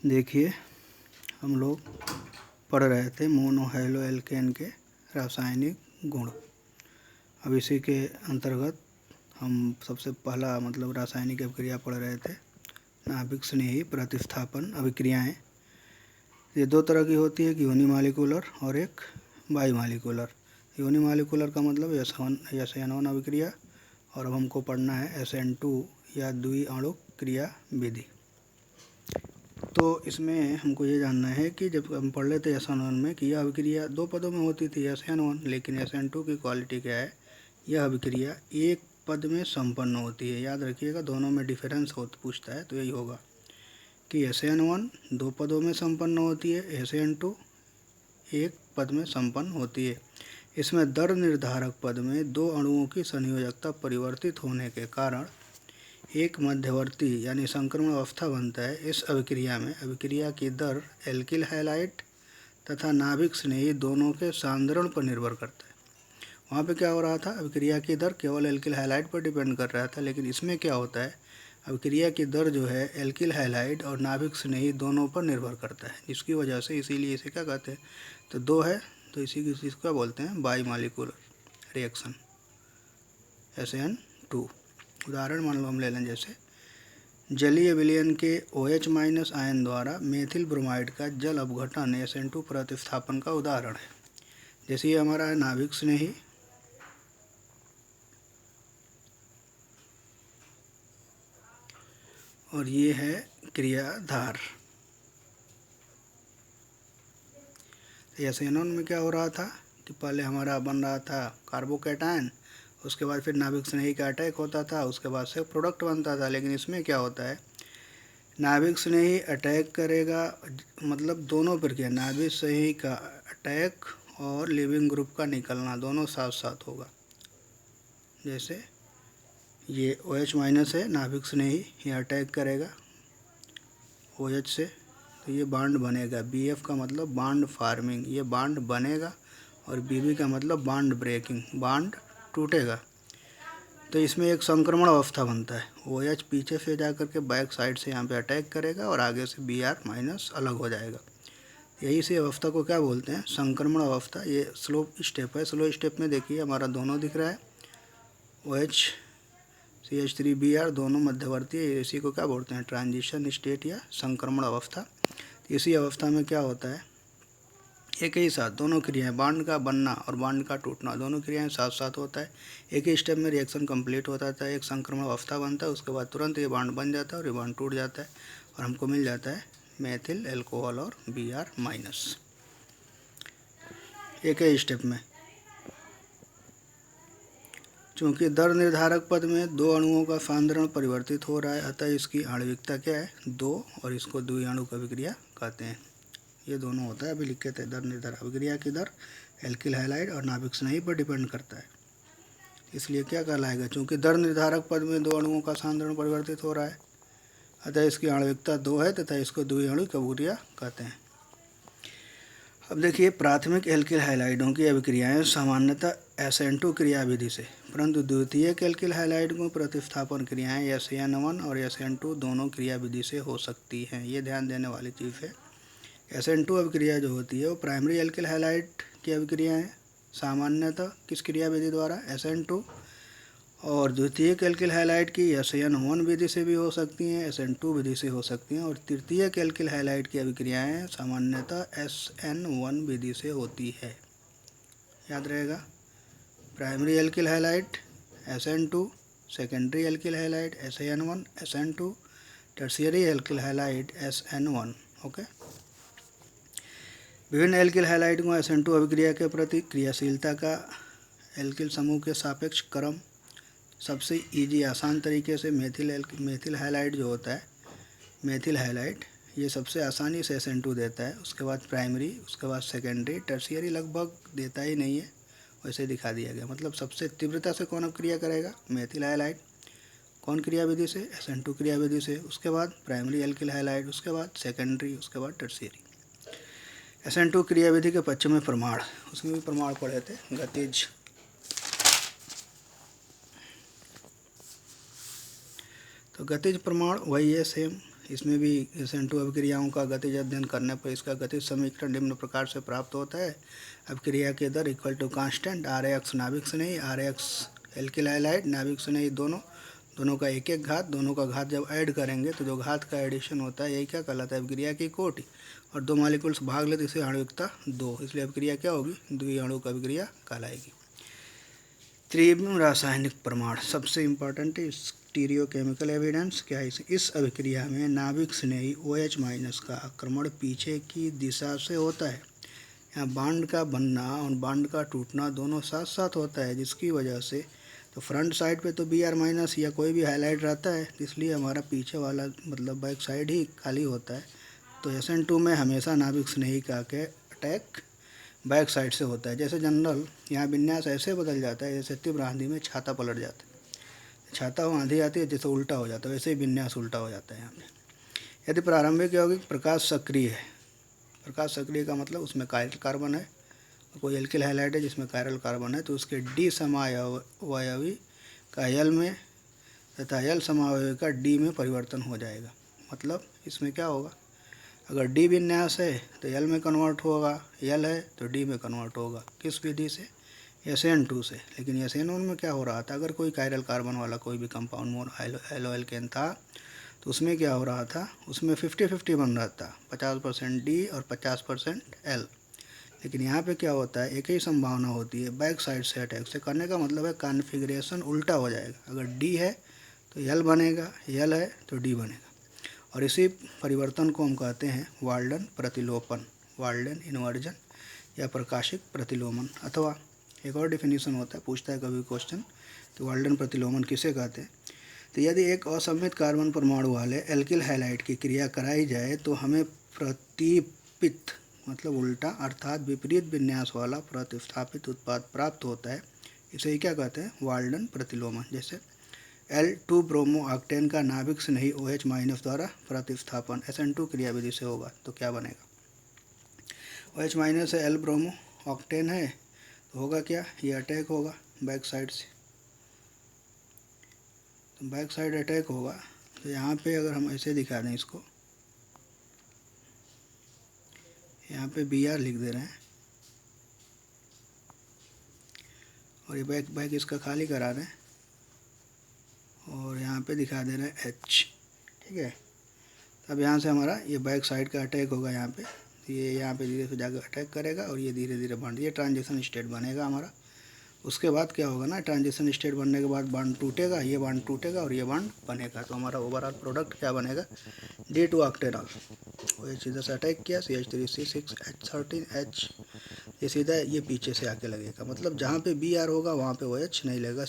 देखिए, हम लोग पढ़ रहे थे मोनोहैलो एल्केन के रासायनिक गुण। अब इसी के अंतर्गत हम सबसे पहला रासायनिक अभिक्रिया पढ़ रहे थे, नाभिक स्नेही प्रतिस्थापन अभिक्रियाएं। ये दो तरह की होती है, यूनिमॉलिक्यूलर और एक बाईमॉलिक्यूलर। यूनिमॉलिक्यूलर का मतलब SN1 अभिक्रिया, और अब हमको पढ़ना है SN2 या द्विअणुक क्रिया विधि। तो इसमें हमको ये जानना है कि जब हम पढ़ लेते SN1 में कि यह अभिक्रिया दो पदों में होती थी SN1, लेकिन SN2 की क्वालिटी क्या है, यह अभिक्रिया एक पद में संपन्न होती है। याद रखिएगा, दोनों में डिफरेंस पूछता है तो यही होगा कि SN1 दो पदों में संपन्न होती है, SN2 एक पद में संपन्न होती है। इसमें दर निर्धारक पद में दो अणुओं की संयोजकता परिवर्तित होने के कारण एक मध्यवर्ती यानी संक्रमण अवस्था बनता है। इस अभिक्रिया में अभिक्रिया की दर एल्किल हैलाइड तथा नाभिक स्नेही दोनों के सांद्रण पर निर्भर करता है। वहाँ पे क्या हो रहा था, अभिक्रिया की दर केवल एल्किल हैलाइड पर डिपेंड कर रहा था, लेकिन इसमें क्या होता है, अभिक्रिया की दर जो है एल्किल हैलाइड और नाभिक स्नेही दोनों पर निर्भर करता है, जिसकी वजह से इसीलिए इसे क्या कहते हैं, तो दो है तो इसी की चीज़ को बोलते हैं बाईमॉलिक्यूलर रिएक्शन SN2। उदाहरण मान लो हम ले लें, जैसे जलीय विलयन के OH- आयन द्वारा मेथिल ब्रोमाइड का जल अपघटन SN2 प्रतिस्थापन का उदाहरण है। जैसे ये हमारा है नाभिक स्नेही, और ये है क्रियाधार। SN1 में क्या हो रहा था कि पहले हमारा बन रहा था कार्बोकैटायन, उसके बाद फिर नाभिक स्नेही का अटैक होता था, उसके बाद से प्रोडक्ट बनता था। लेकिन इसमें क्या होता है, नाभिक स्नेही अटैक करेगा, मतलब दोनों प्रक्रिया, नाभिक स्नेही का अटैक और लिविंग ग्रुप का निकलना दोनों साथ साथ होगा। जैसे ये OH- है, नाभिक स्नेही ये अटैक करेगा OH से, तो ये बांड बनेगा। BF का मतलब बांड फार्मिंग, ये बांड बनेगा, और BB का मतलब बांड ब्रेकिंग, बांड टूटेगा। तो इसमें एक संक्रमण अवस्था बनता है। OH पीछे से जाकर के बैक साइड से यहाँ पे अटैक करेगा और आगे से Br- अलग हो जाएगा। यही से अवस्था को क्या बोलते हैं, संक्रमण अवस्था। ये स्लो स्टेप है। स्लो स्टेप में देखिए हमारा दोनों दिख रहा है, OH CH3Br दोनों मध्यवर्ती है। इसी को क्या बोलते हैं, ट्रांजिशन स्टेट या संक्रमण अवस्था। इसी अवस्था में क्या होता है, एक ही साथ दोनों क्रियाएं, बांड का बनना और बांड का टूटना, दोनों क्रियाएं साथ साथ होता है। एक ही स्टेप में रिएक्शन कंप्लीट होता है, एक संक्रमण अवस्था बनता है, उसके बाद तुरंत ये बांड बन जाता है और ये बांड टूट जाता है, और हमको मिल जाता है मेथिल एल्कोहल और Br-। एक ही स्टेप में। चूँकि दर निर्धारक पद में दो अणुओं का सांद्रण परिवर्तित हो रहा है, अतः इसकी आणविकता क्या है, 2, और इसको द्विअणुक अभिक्रिया कहते हैं। ये दोनों होता है, अभी लिखे थे। दर निर्धारक अभिक्रिया की दर एल्किल हैलाइड और नाभिक स्नेही पर डिपेंड करता है, इसलिए क्या कहलाएगा, चूँकि दर निर्धारक पद में दो अणुओं का सांद्रण परिवर्तित हो रहा है, अतः इसकी आणविकता 2 है तथा इसको द्विअणुक अभिक्रिया कहते हैं। अब देखिए, प्राथमिक एल्किल हैलाइडों की अभिक्रियाएं सामान्यतः SN2 क्रिया विधि से, परंतु द्वितीयक एल्किल हैलाइडों प्रतिस्थापन क्रियाएं SN1 और SN2 दोनों क्रिया विधि से हो सकती हैं। ये ध्यान देने वाली चीज़ है। SN2 अभिक्रिया जो होती है वो प्राइमरी एल्किल हैलाइड की अभिक्रिया है, सामान्यतः किस क्रिया विधि द्वारा, SN2। और द्वितीयक एल्किल हैलाइड की SN1 विधि से भी हो सकती हैं, SN2 विधि से हो सकती हैं, और तृतीयक एल्किल हैलाइड की अभिक्रियाएं सामान्यतः SN1 विधि से होती है। याद रहेगा, primary alkyl halide SN2, secondary alkyl halide SN1 SN2, tertiary alkyl halide SN1। Okay. विभिन्न एल्किल हैलाइड को SN2 अभिक्रिया के प्रति क्रियाशीलता का एल्किल समूह के सापेक्ष क्रम, सबसे इजी आसान तरीके से मेथिल हैलाइड जो होता है, मेथिल हैलाइड ये सबसे आसानी से SN2 देता है। उसके बाद प्राइमरी, उसके बाद सेकेंडरी, टर्शियरी लगभग देता ही नहीं है, वैसे दिखा दिया गया। मतलब सबसे तीव्रता से कौन क्रिया करेगा, मेथिल हैलाइड। कौन क्रिया विधि से, SN2 क्रिया विधि से। उसके बाद प्राइमरी एल्किल हैलाइड, उसके बाद सेकेंडरी, उसके बाद टर्शियरी। SN2 क्रिया विधि के पक्ष में प्रमाण, उसमें भी प्रमाण पढ़े थे, गतिज। तो गतिज प्रमाण वही है सेम, इसमें भी SN2 अभिक्रियाओं का गतिज अध्ययन करने पर इसका गतिज समीकरण निम्न प्रकार से प्राप्त होता है। अभिक्रिया के दर इक्वल टू कांस्टेंट RX नाभिक स्नेही, RX एल्किल हैलाइड नाभिक स्नेही दोनों का एक एक घात, दोनों का घात जब ऐड करेंगे तो जो घात का एडिशन होता है यही क्या कहलाता है, अभिक्रिया की कोटि। और दो मॉलिक्यूल्स भाग ले तो इसे आणविकता 2, इसलिए अभिक्रिया क्या होगी, द्विआण्विक अभिक्रिया कहलाएगी। तीव्र रासायनिक प्रमाण सबसे इम्पॉर्टेंट है स्टीरियोकेमिकल एविडेंस। क्या है इस अभिक्रिया में नाभिक स्नेही OH- का आक्रमण पीछे की दिशा से होता है। यहाँ बांड का बनना और बांड का टूटना दोनों साथ साथ होता है, जिसकी वजह से तो फ्रंट साइड पे तो Br- या कोई भी हाईलाइट रहता है, इसलिए हमारा पीछे वाला मतलब बैक साइड ही खाली होता है। तो SN2 में हमेशा नाभिक स्नेही का के अटैक बैक साइड से होता है। जैसे जनरल यहाँ विन्यास ऐसे बदल जाता है जैसे तीव्र आंधी में छाता पलट जाता है, छाता हो आंधी आती है जैसे उल्टा हो जाता है, वैसे ही विन्यास उल्टा हो जाता है यहाँ पे। यदि प्रारंभिक यौगिक प्रकाश सक्रिय है, प्रकाश सक्रिय का मतलब उसमें कायरल कार्बन है, कोई एल्किल हैलाइड है जिसमें कायरल कार्बन है, तो उसके डी समावयवी का एल में तथा एल समावयवी का डी में परिवर्तन हो जाएगा। मतलब इसमें क्या होगा, अगर डी विन्यास है तो एल में कन्वर्ट होगा, एल है तो डी में कन्वर्ट होगा। किस विधि से, SN2 से। लेकिन SN1 में क्या हो रहा था, अगर कोई कायरल कार्बन वाला कोई भी कंपाउंड मोर हेलो एल्केन था तो उसमें क्या हो रहा था, उसमें 50-50 बन रहा था, 50% डी और 50% एल। लेकिन यहाँ पे क्या होता है, एक ही संभावना होती है बैक साइड से अटैक से करने का मतलब है कॉन्फ़िगरेशन उल्टा हो जाएगा। अगर डी है तो एल बनेगा, एल है तो डी बनेगा। और इसी परिवर्तन को हम कहते हैं वाल्डन प्रतिलोपन, वाल्डन इन्वर्जन या प्रकाशिक प्रतिलोमन। अथवा एक और डिफिनीशन होता है, पूछता है कभी क्वेश्चन, तो वाल्डन प्रतिलोमन किसे कहते हैं। तो यदि एक असममित कार्बन परमाणु वाले एल्किल हैलाइड की क्रिया कराई जाए तो हमें प्रतिपित मतलब उल्टा अर्थात विपरीत विन्यास वाला प्रतिस्थापित उत्पाद प्राप्त होता है। इसे ही क्या कहते हैं, वाल्डन प्रतिलोमन। जैसे L2 ब्रोमो ऑक्टेन का नाभिक स्नेही OH- द्वारा प्रतिस्थापन SN2 क्रियाविधि से होगा तो क्या बनेगा, OH- है, L ब्रोमो ऑक्टेन है तो होगा क्या, ये अटैक होगा बैक साइड से, तो बैक साइड अटैक होगा। तो यहाँ पे अगर हम ऐसे दिखा दें इसको, यहाँ पे Br लिख दे रहे हैं और ये बैक इसका खाली करा दें और यहाँ पे दिखा दे रहे हैं H, ठीक है। अब यहाँ से हमारा ये बैक साइड का अटैक होगा यहाँ पे, तो ये यहाँ पे धीरे से जाकर अटैक करेगा और ये धीरे धीरे बॉन्ड, ये ट्रांजिशन स्टेट बनेगा हमारा। उसके बाद क्या होगा ना, ट्रांजिशन स्टेट बनने के बाद बॉन्ड टूटेगा, ये बॉन्ड टूटेगा और ये बॉन्ड बनेगा, तो हमारा ओवरऑल प्रोडक्ट क्या बनेगा, D2 ऑक्टेनॉल। OH इधर से अटैक किया, CH3C6H13H, ये सीधा ये पीछे से आके लगेगा, मतलब जहाँ पे Br होगा वहाँ पे OH नहीं लगेगा,